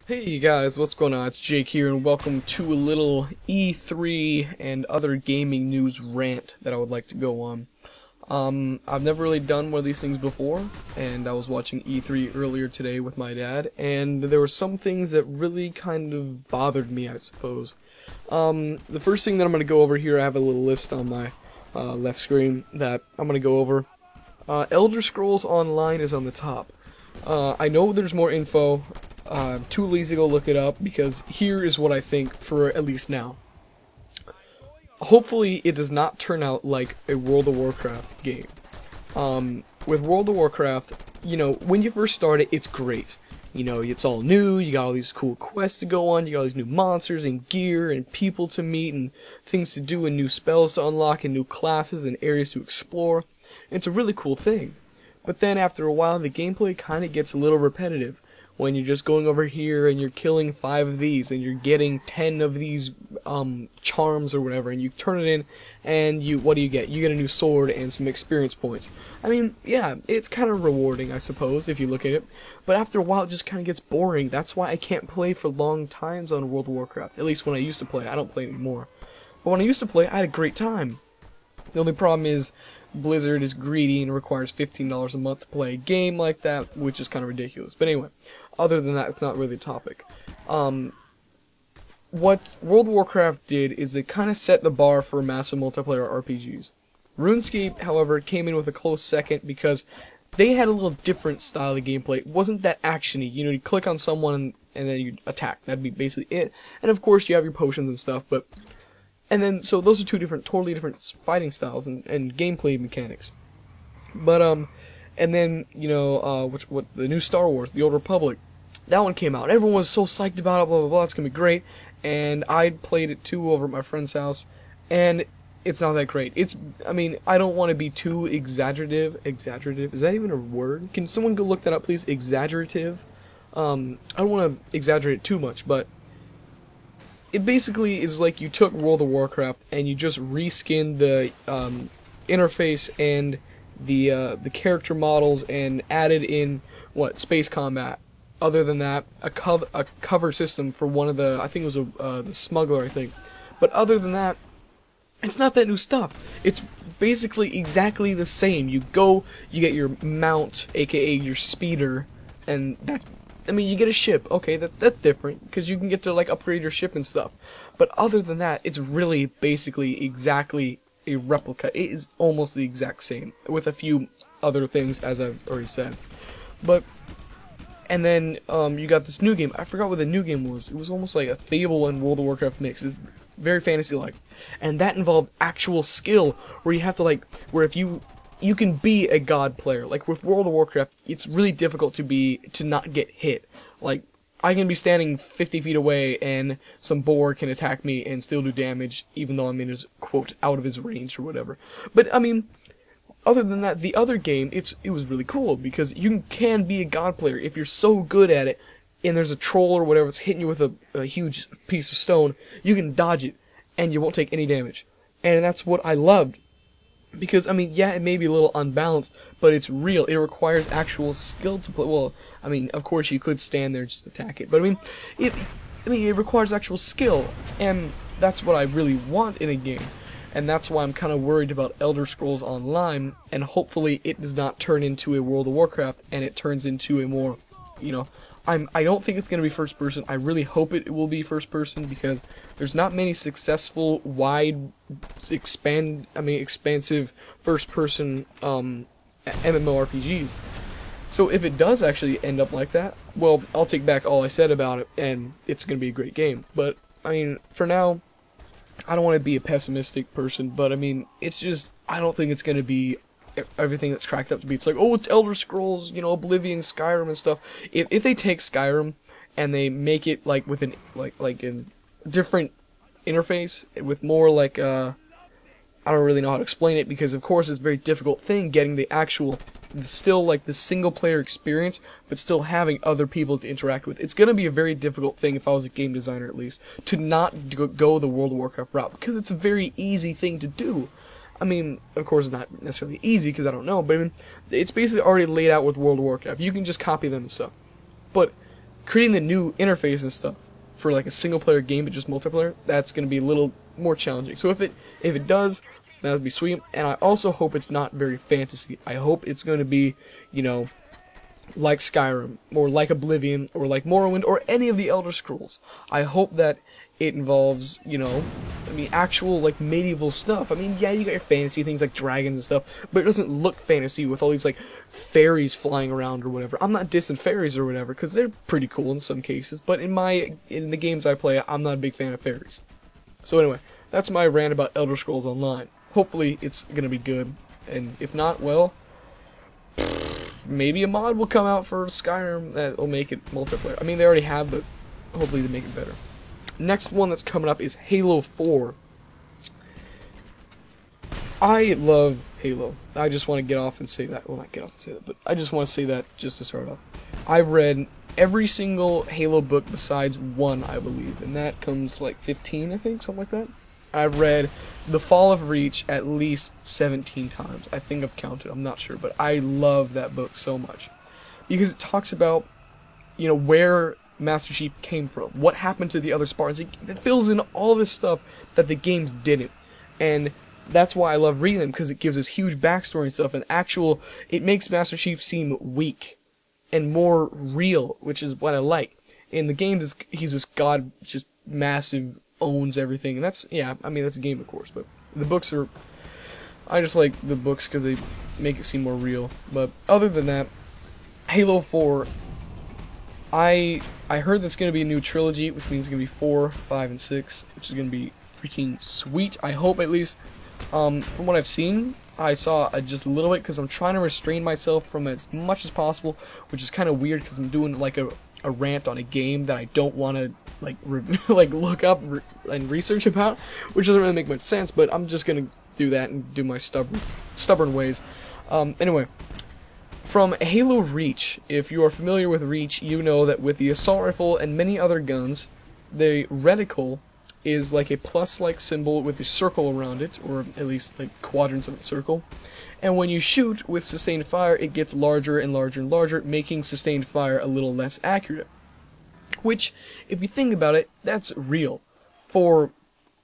Hey guys, what's going on? It's Jake here, and welcome to a little E3 and other gaming news rant that I would like to go on. I've never really done one of these things before, and I was watching E3 earlier today with my dad, and there were some things that really kind of bothered me, I suppose. The first thing that I'm going to go over here, I have a little list on my left screen that I'm going to go over. Elder Scrolls Online is on the top. I know there's more info. I'm too lazy to go look it up because here is what I think for at least now. Hopefully it does not turn out like a World of Warcraft game. With World of Warcraft, when you first start it, it's great. It's all new, you got all these cool quests to go on, you got all these new monsters and gear and people to meet and things to do and new spells to unlock and new classes and areas to explore. And it's a really cool thing. But then after a while, the gameplay kind of gets a little repetitive. When you're just going over here and you're killing 5 of these and you're getting 10 of these charms or whatever, and you turn it in and what do you get? You get a new sword and some experience points. I mean, yeah, it's kind of rewarding, I suppose, if you look at it. But after a while, it just kind of gets boring. That's why I can't play for long times on World of Warcraft. At least when I used to play. I don't play anymore. But when I used to play, I had a great time. The only problem is Blizzard is greedy and requires $15 a month to play a game like that, which is kind of ridiculous. But anyway, other than that, it's not really a topic. What World of Warcraft did is they kind of set the bar for massive multiplayer RPGs. RuneScape, however, came in with a close second because they had a little different style of gameplay. It wasn't that actiony. You click on someone and then you attack. That'd be basically it. And of course, you have your potions and stuff, but... And then, so those are two totally different fighting styles and gameplay mechanics. But, and then, what the new Star Wars, The Old Republic, that one came out. Everyone was so psyched about it, blah, blah, blah, it's gonna be great. And I played it too over at my friend's house, and it's not that great. I don't want to be too exaggerative, is that even a word? Can someone go look that up, please? Exaggerative? I don't want to exaggerate too much, but it basically is like you took World of Warcraft and you just reskinned the interface and the character models and added in space combat. Other than that, a cover system for one of the, I think it was the smuggler, I think. But other than that, it's not that new stuff. It's basically exactly the same. You go, you get your mount, aka your speeder, and that's. You get a ship, okay, that's different, because you can get to, upgrade your ship and stuff. But other than that, it's really basically exactly a replica. It is almost the exact same, with a few other things, as I've already said. And then, you got this new game. I forgot what the new game was. It was almost like a Fable and World of Warcraft mix. It's very fantasy-like. And that involved actual skill, where you have to, where if you can be a god player. Like with World of Warcraft, it's really difficult to not get hit. Like, I can be standing 50 feet away and some boar can attack me and still do damage, even though I'm in his, quote, out of his range or whatever. But, other than that, the other game, it was really cool, because you can be a god player if you're so good at it, and there's a troll or whatever that's hitting you with a huge piece of stone, you can dodge it, and you won't take any damage. And that's what I loved. Because, yeah, it may be a little unbalanced, but it's real. It requires actual skill to play. Well, of course you could stand there and just attack it. But, it requires actual skill. And that's what I really want in a game. And that's why I'm kind of worried about Elder Scrolls Online. And hopefully it does not turn into a World of Warcraft, and it turns into a more, I don't think it's going to be first person. I really hope it will be first person, because there's not many successful, wide, expansive first person MMORPGs. So if it does actually end up like that, well, I'll take back all I said about it, and it's going to be a great game. But, for now, I don't want to be a pessimistic person, but it's just, I don't think it's going to be everything that's cracked up to be. It's like, oh, it's Elder Scrolls, Oblivion, Skyrim and stuff. If they take Skyrim and they make it with an a different interface with more I don't really know how to explain it, because of course it's a very difficult thing getting the actual, still the single player experience, but still having other people to interact with. It's gonna be a very difficult thing, if I was a game designer at least, to not go the World of Warcraft route, because it's a very easy thing to do. Of course it's not necessarily easy, because I don't know, but it's basically already laid out with World of Warcraft. You can just copy them and stuff. But creating the new interface and stuff for like a single player game but just multiplayer, that's going to be a little more challenging. So if it does, that would be sweet. And I also hope it's not very fantasy. I hope it's going to be, you know, like Skyrim, or like Oblivion, or like Morrowind, or any of the Elder Scrolls. I hope that it involves, you know, I mean, actual, like, medieval stuff. I mean, yeah, you got your fantasy things like dragons and stuff, but it doesn't look fantasy with all these, like, fairies flying around or whatever. I'm not dissing fairies or whatever, because they're pretty cool in some cases, but in the games I play, I'm not a big fan of fairies. So anyway, that's my rant about Elder Scrolls Online. Hopefully it's gonna be good, and if not, well, maybe a mod will come out for Skyrim that will make it multiplayer. I mean, they already have, but hopefully they make it better. Next one that's coming up is Halo 4. I love Halo. I just want to get off and say that. Well, not get off and say that, but I just want to say that just to start off. I've read every single Halo book besides one, I believe, and that comes like 15, I think, something like that. I've read The Fall of Reach at least 17 times. I think I've counted, I'm not sure, but I love that book so much. Because it talks about, you know, where Master Chief came from, what happened to the other Spartans. It fills in all this stuff that the games didn't. And that's why I love reading them, because it gives us huge backstory and stuff, and it makes Master Chief seem weak and more real, which is what I like. In the games, he's this god, just massive, owns everything, and that's, yeah, I mean, that's a game, of course, but the books are, I just like the books because they make it seem more real. But other than that, Halo 4, I heard that's going to be a new trilogy, which means it's going to be 4, 5, and 6, which is going to be freaking sweet, I hope, at least. From what I've seen, I saw just a little bit, because I'm trying to restrain myself from as much as possible, which is kind of weird, because I'm doing, like, a rant on a game that I don't want to, like, look up and research about, which doesn't really make much sense, but I'm just going to do that and do my stubborn ways. Anyway, from Halo Reach, if you are familiar with Reach, you know that with the assault rifle and many other guns, the reticle is like a plus-like symbol with a circle around it, or at least like quadrants of a circle. And when you shoot with sustained fire, it gets larger and larger and larger, making sustained fire a little less accurate. Which, if you think about it, that's real. For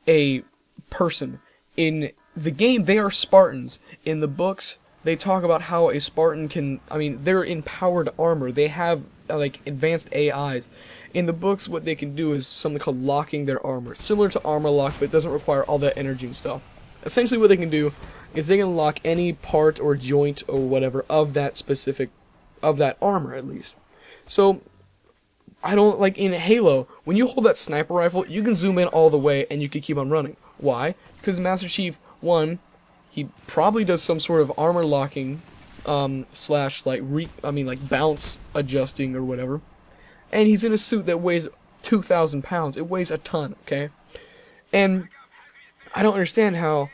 a person. In the game, they are Spartans. In the books, they talk about how a Spartan can, I mean, they're in powered armor. They have, like, advanced AIs. In the books, what they can do is something called locking their armor. Similar to armor lock, but it doesn't require all that energy and stuff. Essentially what they can do is they can lock any part or joint or whatever of that armor, at least. So, I don't, like, in Halo, when you hold that sniper rifle, you can zoom in all the way and you can keep on running. Why? Because Master Chief, one, he probably does some sort of armor locking, slash, like, bounce adjusting or whatever. And he's in a suit that weighs 2,000 pounds. It weighs a ton, okay? And I don't understand how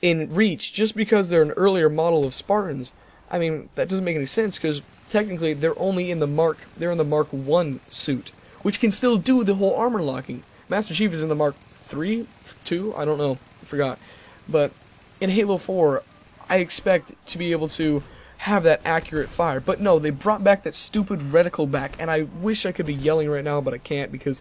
in Reach, just because they're an earlier model of Spartans, I mean, that doesn't make any sense, because technically they're only in the Mark 1 suit, which can still do the whole armor locking. Master Chief is in the Mark 3, 2, I don't know, I forgot. But in Halo 4, I expect to be able to have that accurate fire. But no, they brought back that stupid reticle back, and I wish I could be yelling right now, but I can't, because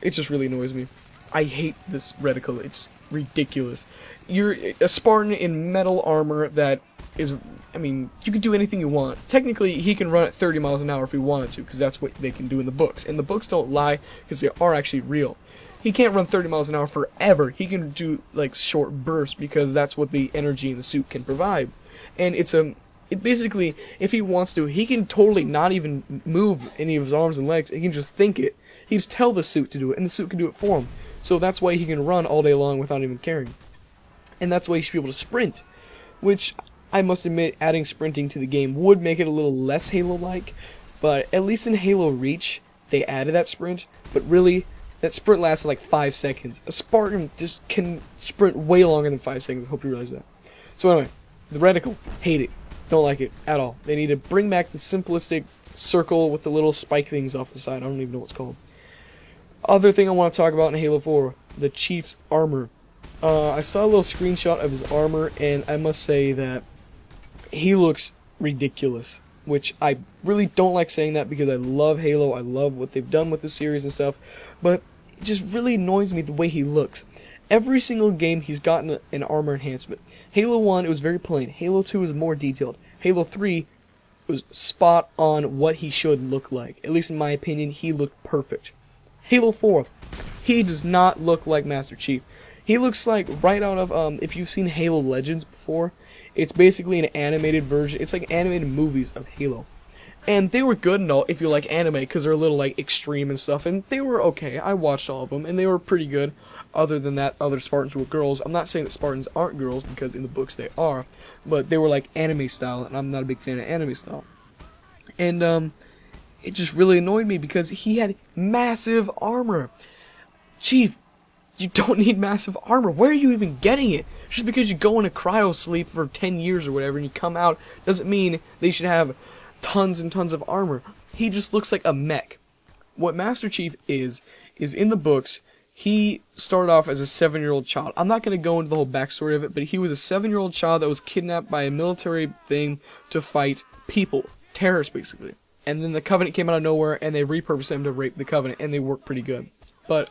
it just really annoys me. I hate this reticle. It's ridiculous. You're a Spartan in metal armor that is, I mean, you can do anything you want. Technically, he can run at 30 miles an hour if he wanted to, because that's what they can do in the books. And the books don't lie, because they are actually real. He can't run 30 miles an hour forever. He can do, like, short bursts, because that's what the energy in the suit can provide. And it basically, if he wants to, he can totally not even move any of his arms and legs. He can just think it. He just tell the suit to do it, and the suit can do it for him. So that's why he can run all day long without even caring. And that's why he should be able to sprint. Which, I must admit, adding sprinting to the game would make it a little less Halo-like. But at least in Halo Reach, they added that sprint. But really, that sprint lasted like 5 seconds. A Spartan just can sprint way longer than 5 seconds. I hope you realize that. So anyway, the reticle, hate it. Don't like it at all. They need to bring back the simplistic circle with the little spike things off the side. I don't even know what it's called. Other thing I want to talk about in Halo 4, the Chief's armor. I saw a little screenshot of his armor, and I must say that he looks ridiculous. which I really don't like saying that because I love Halo, I love what they've done with the series and stuff, but it just really annoys me the way he looks. Every single game he's gotten an armor enhancement. Halo 1, it was very plain. Halo 2 was more detailed. Halo 3 was spot on what he should look like. At least in my opinion, he looked perfect. Halo 4, he does not look like Master Chief. He looks like right out of, if you've seen Halo Legends before, it's basically an animated version. It's like animated movies of Halo. And they were good and all if you like anime, because they're a little like extreme and stuff, and they were okay. I watched all of them, and they were pretty good. Other than that, other Spartans were girls. I'm not saying that Spartans aren't girls, because in the books they are, but they were like anime style, and I'm not a big fan of anime style. And it just really annoyed me because he had massive armor. Chief, you don't need massive armor. Where are you even getting it? Just because you go into cryo sleep for 10 years or whatever and you come out doesn't mean they should have tons and tons of armor. He just looks like a mech. What Master Chief is in the books, he started off as a 7-year-old child. I'm not going to go into the whole backstory of it, but he was a 7-year-old child that was kidnapped by a military thing to fight people. Terrorists, basically. And then the Covenant came out of nowhere, and they repurposed him to rape the Covenant, and they worked pretty good. But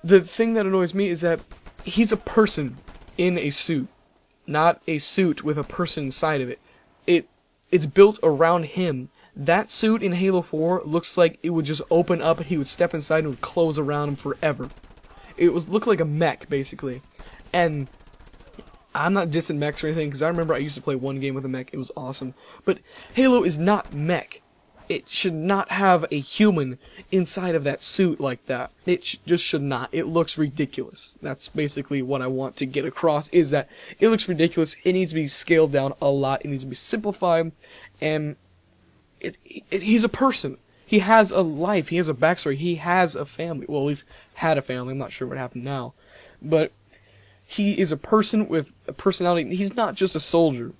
the thing that annoys me is that he's a person in a suit, not a suit with a person inside of it. It's built around him. That suit in Halo 4 looks like it would just open up and he would step inside and it would close around him forever. It looked like a mech, basically. And I'm not dissing mechs or anything, because I remember I used to play one game with a mech. It was awesome. But Halo is not mech. It should not have a human inside of that suit like that. It just should not. It looks ridiculous. That's basically what I want to get across, is that it looks ridiculous. It needs to be scaled down a lot. It needs to be simplified. And he's a person. He has a life. He has a backstory. He has a family. Well, at least had a family. I'm not sure what happened now. But he is a person with a personality. He's not just a soldier.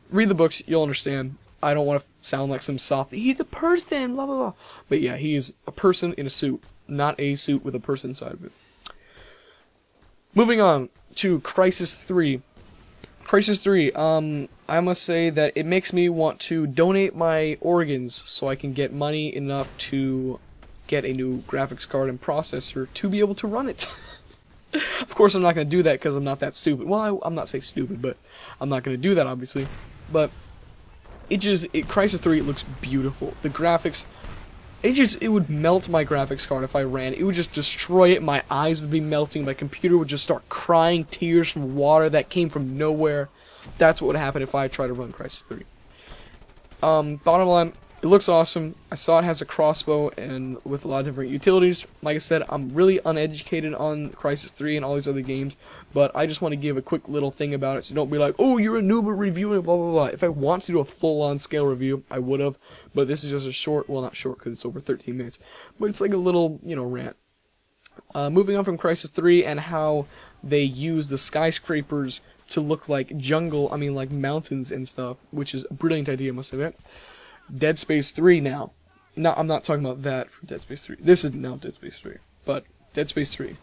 Read the books. You'll understand. I don't want to sound like some soft, he's a person, blah, blah, blah. But yeah, he's a person in a suit, not a suit with a person inside of it. Moving on to Crysis 3. Crysis 3, I must say that it makes me want to donate my organs so I can get money enough to get a new graphics card and processor to be able to run it. Of course, I'm not going to do that because I'm not that stupid. Well, I'm not saying stupid, but I'm not going to do that, obviously. But Crysis 3, it looks beautiful. The graphics, it would melt my graphics card if I ran. It would just destroy it. My eyes would be melting. My computer would just start crying tears from water that came from nowhere. That's what would happen if I tried to run Crysis 3. Bottom line, it looks awesome. I saw it has a crossbow and with a lot of different utilities. Like I said, I'm really uneducated on Crysis 3 and all these other games, but I just want to give a quick little thing about it, so don't be like, oh, you're a noob reviewing blah, blah, blah. If I want to do a full-on scale review, I would have, but this is just a short, well, not short because it's over 13 minutes, but it's like a little, rant. Moving on from Crysis 3 and how they use the skyscrapers to look like like mountains and stuff, which is a brilliant idea, must admit. Dead Space 3 now. No, I'm not talking about that for Dead Space 3. This is now Dead Space 3. But Dead Space 3.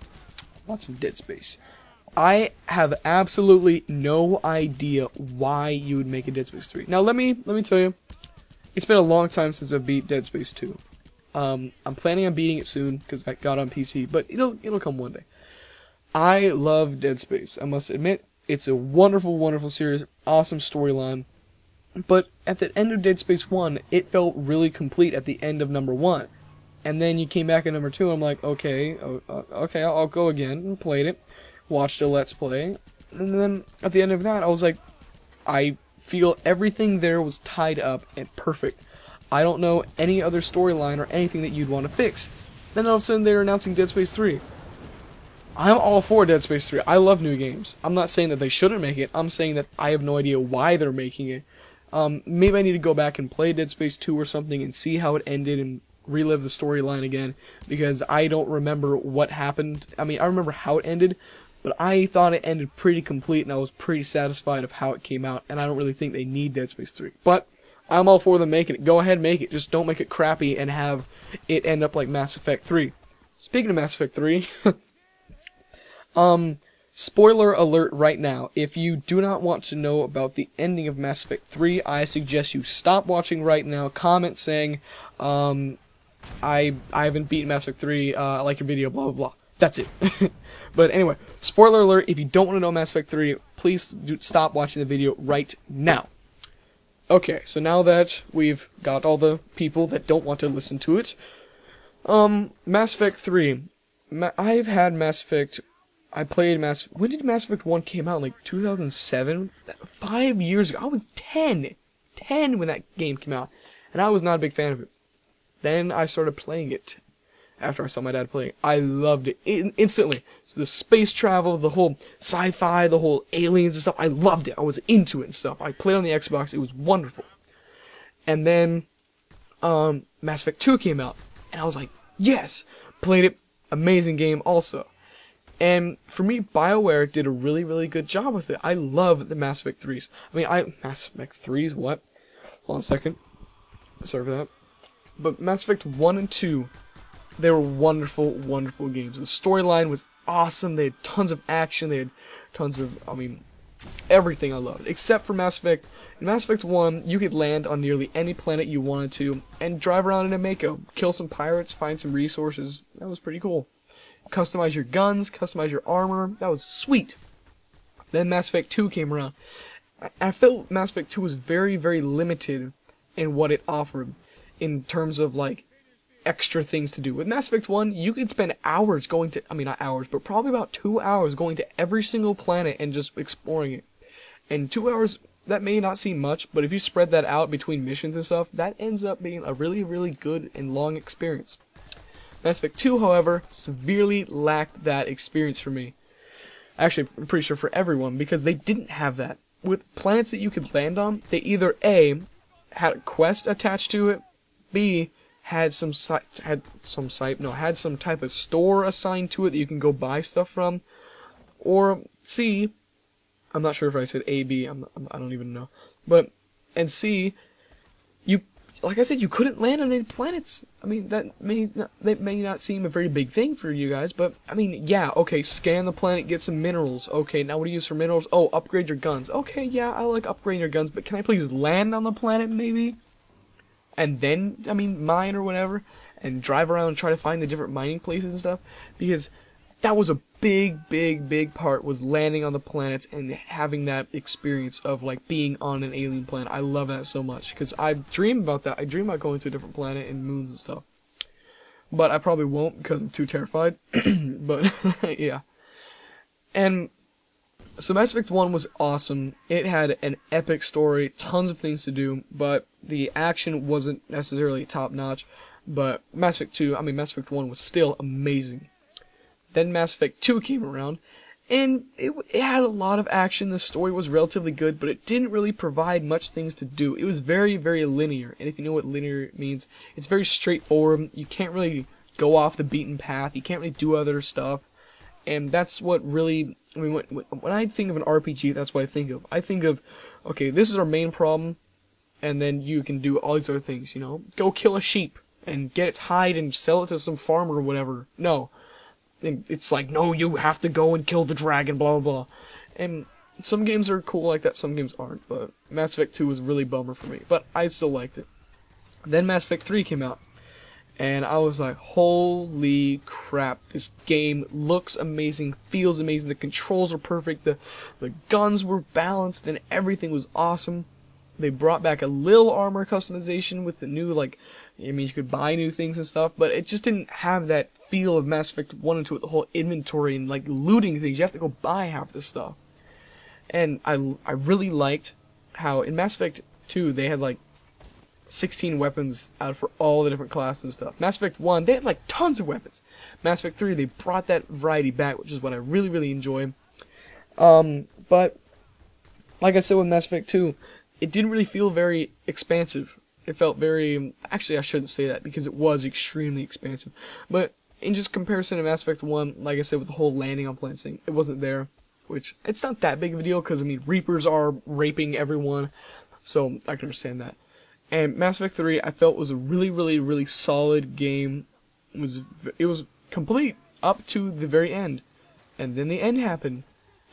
Lots of Dead Space. I have absolutely no idea why you would make a Dead Space 3. Now let me tell you, it's been a long time since I beat Dead Space 2. I'm planning on beating it soon because I got on PC, but it'll come one day. I love Dead Space. I must admit, it's a wonderful, wonderful series, awesome storyline. But at the end of Dead Space 1, it felt really complete at the end of number 1. And then you came back at number 2, and I'm like, okay, I'll go again, and played it, watched a Let's Play, and then at the end of that, I was like, I feel everything there was tied up and perfect. I don't know any other storyline or anything that you'd want to fix. Then all of a sudden, they're announcing Dead Space 3. I'm all for Dead Space 3. I love new games. I'm not saying that they shouldn't make it. I'm saying that I have no idea why they're making it. Maybe I need to go back and play Dead Space 2 or something and see how it ended and relive the storyline again, because I don't remember what happened. I mean, I remember how it ended, but I thought it ended pretty complete, and I was pretty satisfied of how it came out, and I don't really think they need Dead Space 3. But I'm all for them making it. Go ahead, make it. Just don't make it crappy and have it end up like Mass Effect 3. Speaking of Mass Effect 3, Spoiler alert right now. If you do not want to know about the ending of Mass Effect 3, I suggest you stop watching right now. Comment saying, I haven't beaten Mass Effect 3, I like your video, blah blah blah. That's it. But anyway, spoiler alert, if you don't want to know Mass Effect 3, please stop watching the video right now. Okay, so now that we've got all the people that don't want to listen to it, Mass Effect 3. I've had Mass Effect. I played when did Mass Effect 1 came out? Like 2007? 5 years ago. I was 10 when that game came out, and I was not a big fan of it. Then I started playing it after I saw my dad playing it. I loved it instantly. So the space travel, the whole sci-fi, the whole aliens and stuff, I loved it. I was into it and stuff. I played on the Xbox. It was wonderful. And then Mass Effect 2 came out, and I was like, yes! Played it. Amazing game also. And for me, BioWare did a really, really good job with it. I love the Mass Effect 3s. Mass Effect 3s? What? Hold on a second. Sorry for that. But Mass Effect 1 and 2, they were wonderful, wonderful games. The storyline was awesome. They had tons of action. They had tons of, everything I loved. Except for Mass Effect. In Mass Effect 1, you could land on nearly any planet you wanted to and drive around in a Mako. Kill some pirates, find some resources. That was pretty cool. Customize your guns, customize your armor. That was sweet. Then Mass Effect 2 came around. I felt Mass Effect 2 was very, very limited in what it offered in terms of, like, extra things to do. With Mass Effect 1, you could spend hours going to, not hours, but probably about 2 hours going to every single planet and just exploring it. And 2 hours, that may not seem much, but if you spread that out between missions and stuff, that ends up being a really, really good and long experience. Mass Effect 2, however, severely lacked that experience for me. Actually, I'm pretty sure for everyone, because they didn't have that. With planets that you could land on, they either A, had a quest attached to it, B, had some type of store assigned to it that you can go buy stuff from, or C, I'm not sure if I said A, B, I don't even know, and C, like I said, you couldn't land on any planets. That may not seem a very big thing for you guys, but, yeah, okay, scan the planet, get some minerals. Okay, now what do you use for minerals? Oh, upgrade your guns. Okay, yeah, I like upgrading your guns, but can I please land on the planet, maybe? And then, mine or whatever, and drive around and try to find the different mining places and stuff, because that was a big part, was landing on the planets and having that experience of, like, being on an alien planet. I love that so much, because I dream about that. I dream about going to a different planet and moons and stuff. But I probably won't, because I'm too terrified. But, yeah. And so Mass Effect 1 was awesome. It had an epic story, tons of things to do, but the action wasn't necessarily top-notch. But Mass Effect 1 was still amazing. Then Mass Effect 2 came around, and it had a lot of action. The story was relatively good, but it didn't really provide much things to do. It was very, very linear, and if you know what linear means, it's very straightforward. You can't really go off the beaten path. You can't really do other stuff, and that's what really, when I think of an RPG, that's what I think of. I think of, okay, this is our main problem, and then you can do all these other things, Go kill a sheep, and get its hide and sell it to some farmer or whatever. No. It's like, no, you have to go and kill the dragon, blah, blah, blah. And some games are cool like that, some games aren't, but Mass Effect 2 was a really bummer for me, but I still liked it. Then Mass Effect 3 came out, and I was like, holy crap, this game looks amazing, feels amazing, the controls are perfect, the guns were balanced, and everything was awesome. They brought back a little armor customization with the new, you could buy new things and stuff, but it just didn't have that feel of Mass Effect 1 and 2 with the whole inventory and, looting things. You have to go buy half this stuff. And I really liked how in Mass Effect 2, they had, 16 weapons out for all the different classes and stuff. Mass Effect 1, they had, tons of weapons. Mass Effect 3, they brought that variety back, which is what I really, really enjoy. But, like I said with Mass Effect 2, it didn't really feel very expansive. It felt very, actually I shouldn't say that because it was extremely expansive. But in just comparison to Mass Effect 1, like I said with the whole landing on planets thing, it wasn't there. Which, it's not that big of a deal because, Reapers are raping everyone. So, I can understand that. And Mass Effect 3, I felt was a really, really, really solid game. It was complete up to the very end. And then the end happened.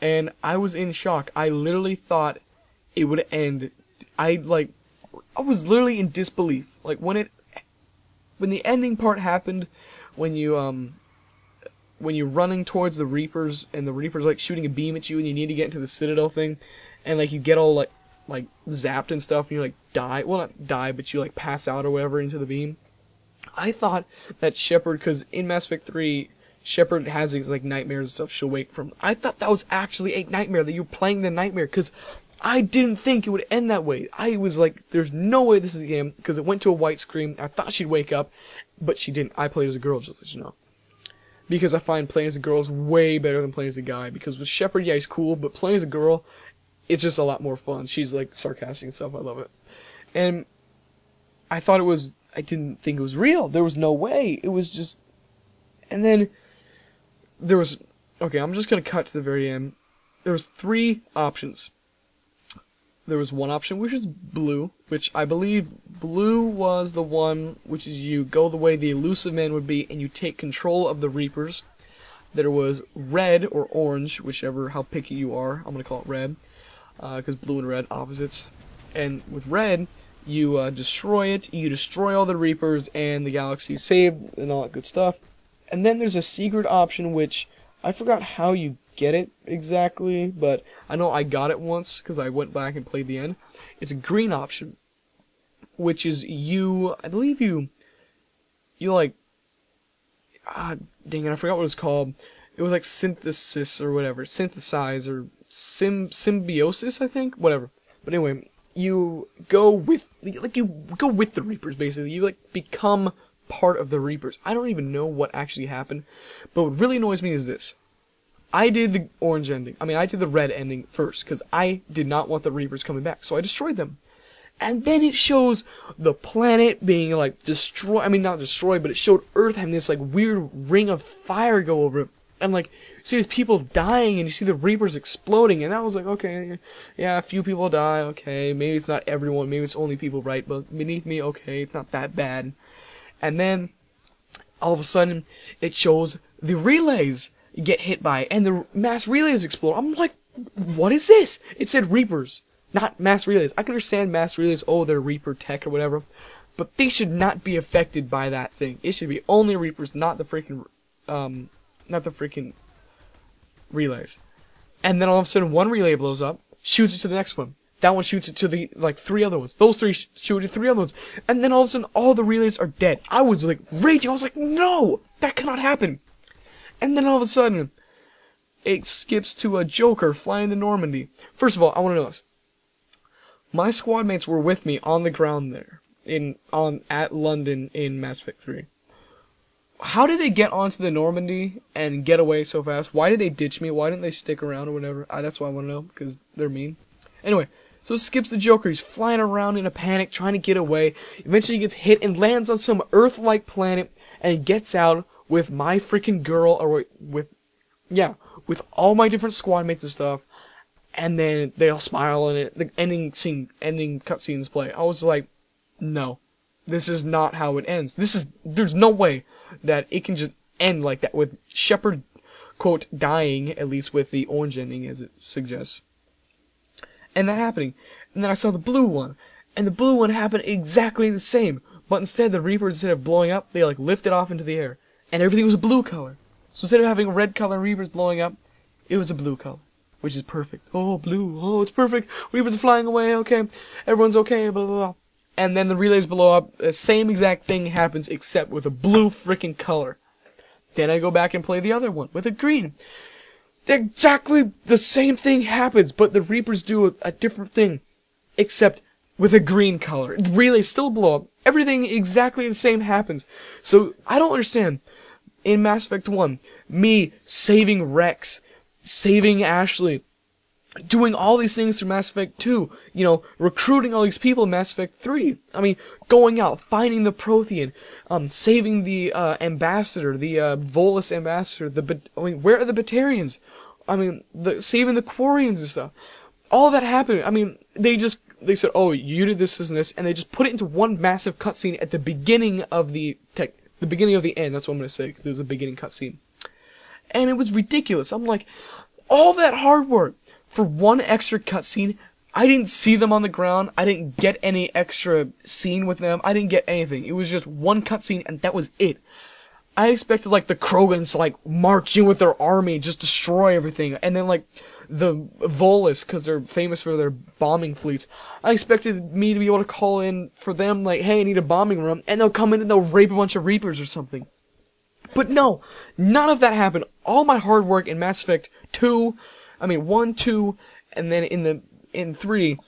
and I was in shock. I literally thought it would end. I was literally in disbelief. Like when the ending part happened, when you're running towards the Reapers and the Reapers like shooting a beam at you and you need to get into the Citadel thing, and like you get all like zapped and stuff and you like die. Well, not die, but you like pass out or whatever into the beam. I thought that Shepard, because in Mass Effect 3, Shepard has these like nightmares and stuff she'll wake from. I thought that was actually a nightmare, that you're playing the nightmare, because I didn't think it would end that way. I was like, there's no way this is the game, because it went to a white screen. I thought she'd wake up, but she didn't. I played as a girl, just to let you know. Because I find playing as a girl is way better than playing as a guy. Because with Shepard, yeah, he's cool, but playing as a girl, it's just a lot more fun. She's like sarcastic and stuff. I love it. And I thought it was, I didn't think it was real. There was no way. It was just, and then there was, okay, I'm just going to cut to the very end. There was 3 options. There was one option, which is blue, which I believe blue was the one, which is you go the way the Elusive Man would be, and you take control of the Reapers. There was red or orange, whichever, how picky you are. I'm going to call it red, because blue and red, opposites. And with red, you destroy it, you destroy all the Reapers, and the galaxy is saved, and all that good stuff. And then there's a secret option, which I forgot how you get it exactly, but I know I got it once because I went back and played the end. It's a green option, which is I believe you like, dang it, I forgot what it was called. It was like synthesis or whatever, synthesize or symbiosis, I think, whatever. But anyway, you go with the Reapers, basically. You like become part of the Reapers. I don't even know what actually happened, but what really annoys me is this. I did the orange ending. I did the red ending first, because I did not want the Reapers coming back, so I destroyed them. And then it shows the planet being, like, destroyed. I mean, not destroyed, but it showed Earth having this, like, weird ring of fire go over it. And, like, you see these people dying, and you see the Reapers exploding, and I was like, okay, yeah, a few people die, okay, maybe it's not everyone, maybe it's only people, right, but beneath me, okay, it's not that bad. And then, all of a sudden, it shows the relays get hit by, and the mass relays explode. I'm like, what is this? It said Reapers, not mass relays. I can understand mass relays, oh, they're Reaper tech or whatever, but they should not be affected by that thing. It should be only Reapers, not the freaking relays. And then all of a sudden, one relay blows up, shoots it to the next one. That one shoots it to the, 3 other ones. Those 3 shoot it to 3 other ones. And then all of a sudden, all the relays are dead. I was, like, raging. I was like, no! That cannot happen! And then all of a sudden, it skips to a Joker flying to Normandy. First of all, I want to know this. My squad mates were with me on the ground there, at London in Mass Effect 3. How did they get onto the Normandy and get away so fast? Why did they ditch me? Why didn't they stick around or whatever? That's what I want to know, because they're mean. Anyway, so it skips the Joker. He's flying around in a panic, trying to get away. Eventually he gets hit and lands on some Earth-like planet, and he gets out with my freaking girl, or with all my different squad mates and stuff, and then they all smile, and the ending cutscenes play. I was like, no, this is not how it ends. There's no way that it can just end like that, with Shepard, quote, dying, at least with the orange ending, as it suggests. And that happening. And then I saw the blue one, and the blue one happened exactly the same, but instead the Reapers, instead of blowing up, they like lifted off into the air. And everything was a blue color. So instead of having red color Reapers blowing up, it was a blue color. Which is perfect. Oh, blue. Oh, it's perfect. Reapers are flying away. Okay. Everyone's okay. Blah, blah, blah. And then the relays blow up. The same exact thing happens, except with a blue freaking color. Then I go back and play the other one with a green. Exactly the same thing happens, but the Reapers do a different thing. Except with a green color. The relays still blow up. Everything exactly the same happens. So, I don't understand. In Mass Effect 1, me saving Rex, saving Ashley, doing all these things through Mass Effect 2, recruiting all these people in Mass Effect 3. Going out, finding the Prothean, saving the ambassador, the Volus ambassador, where are the Batarians? Saving the Quarians and stuff. All that happened. They said, oh, you did this and this, and they just put it into one massive cutscene at the beginning of the beginning of the end. That's what I'm going to say, because there was a beginning cutscene. And it was ridiculous. I'm like, All that hard work for one extra cutscene. I didn't see them on the ground. I didn't get any extra scene with them. I didn't get anything. It was just one cutscene, and that was it. I expected, like, the Krogans to, like, march in with their army, just destroy everything. And then, like, the Volus, because they're famous for their bombing fleets. I expected me to be able to call in for them, like, hey, I need a bombing run, and they'll come in and they'll rape a bunch of Reapers or something. But no, none of that happened. All my hard work in Mass Effect 1, 2, and then in 3,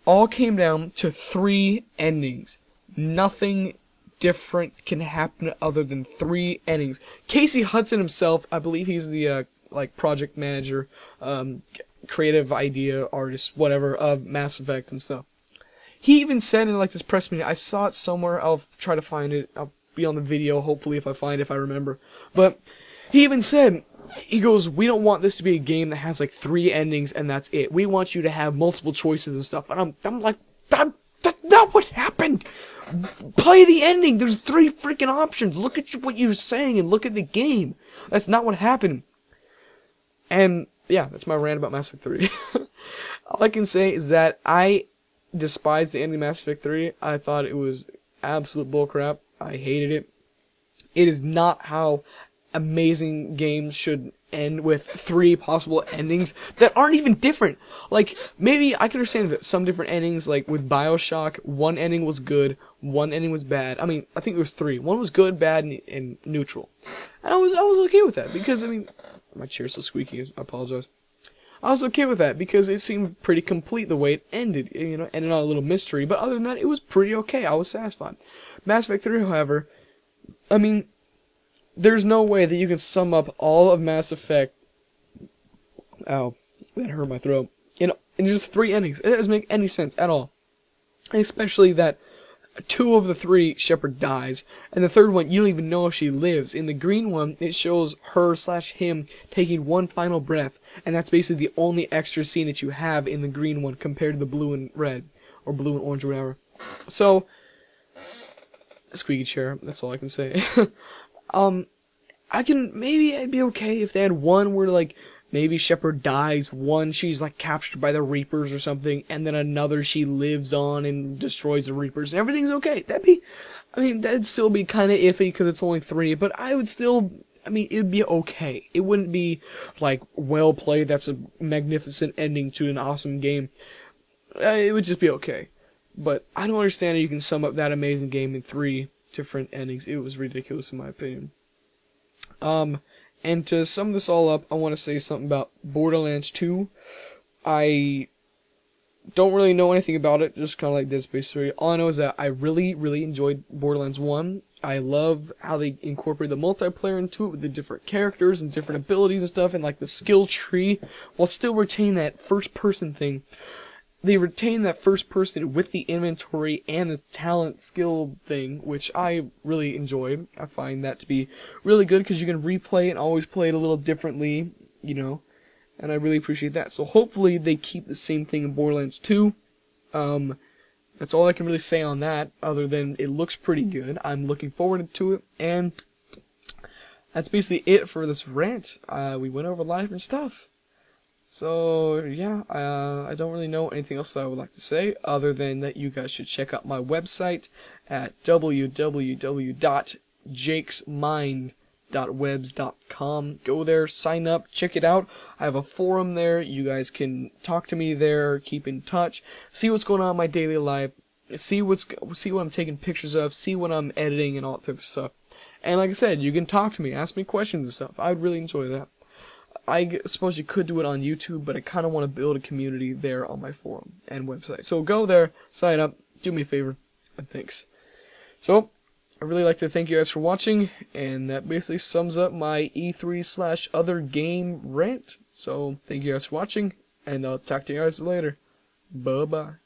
all came down to 3 endings. Nothing different can happen other than 3 endings. Casey Hudson himself, I believe he's the like project manager, creative idea artist, whatever, of Mass Effect and stuff. He even said in, like, this press meeting, I saw it somewhere, I'll try to find it, I'll be on the video, hopefully, if I remember. But he even said, he goes, we don't want this to be a game that has, like, 3 endings and that's it. We want you to have multiple choices and stuff. And I'm like, that's not what happened! Play the ending! There's 3 freaking options! Look at what you're saying and look at the game! That's not what happened. And, yeah, that's my rant about Mass Effect 3. All I can say is that I despise the ending of Mass Effect 3. I thought it was absolute bullcrap. I hated it. It is not how amazing games should end, with 3 possible endings that aren't even different. Like, maybe I can understand that some different endings, like with BioShock, 1 ending was good, 1 ending was bad. I mean, I think it was 3. 1 was good, bad, and neutral. And I was okay with that, because, I mean, my chair's so squeaky, I apologize. I was okay with that, because it seemed pretty complete the way it ended, you know, ended on a little mystery, but other than that, it was pretty okay. I was satisfied. Mass Effect 3, however, I mean, there's no way that you can sum up all of Mass Effect, ow, that hurt my throat, in just 3 endings. It doesn't make any sense at all. Especially that 2 of the 3, Shepard dies, and the 3rd one, you don't even know if she lives. In the green one, it shows her/him taking 1 final breath, and that's basically the only extra scene that you have in the green one compared to the blue and red, or blue and orange or whatever. So, squeaky chair, that's all I can say. Maybe I'd be okay if they had 1 where, like, maybe Shepard dies, 1 she's, like, captured by the Reapers or something, and then another she lives on and destroys the Reapers, and everything's okay. That'd still be kinda iffy, because it's only 3, but it'd be okay. It wouldn't be, like, well played, that's a magnificent ending to an awesome game. It would just be okay. But I don't understand how you can sum up that amazing game in 3 different endings. It was ridiculous in my opinion. And to sum this all up, I want to say something about Borderlands 2. I don't really know anything about it, just kind of like Dead Space 3. All I know is that I really, really enjoyed Borderlands 1. I love how they incorporate the multiplayer into it with the different characters and different abilities and stuff, and like the skill tree, while still retaining that first-person thing. They retain that first person with the inventory and the talent skill thing, which I really enjoyed. I find that to be really good because you can replay it and always play it a little differently, you know, and I really appreciate that. So hopefully they keep the same thing in Borderlands 2. That's all I can really say on that, other than it looks pretty good. I'm looking forward to it, and that's basically it for this rant. We went over a lot of different stuff. So, yeah, I don't really know anything else that I would like to say, other than that you guys should check out my website at www.jakesmind.webs.com. Go there, sign up, check it out. I have a forum there. You guys can talk to me there, keep in touch, see what's going on in my daily life, see what I'm taking pictures of, see what I'm editing, and all that type of stuff. And like I said, you can talk to me, ask me questions and stuff. I'd really enjoy that. I suppose you could do it on YouTube, but I kind of want to build a community there on my forum and website. So go there, sign up, do me a favor, and thanks. So, I really like to thank you guys for watching, and that basically sums up my E3/other game rant. So, thank you guys for watching, and I'll talk to you guys later. Bye-bye.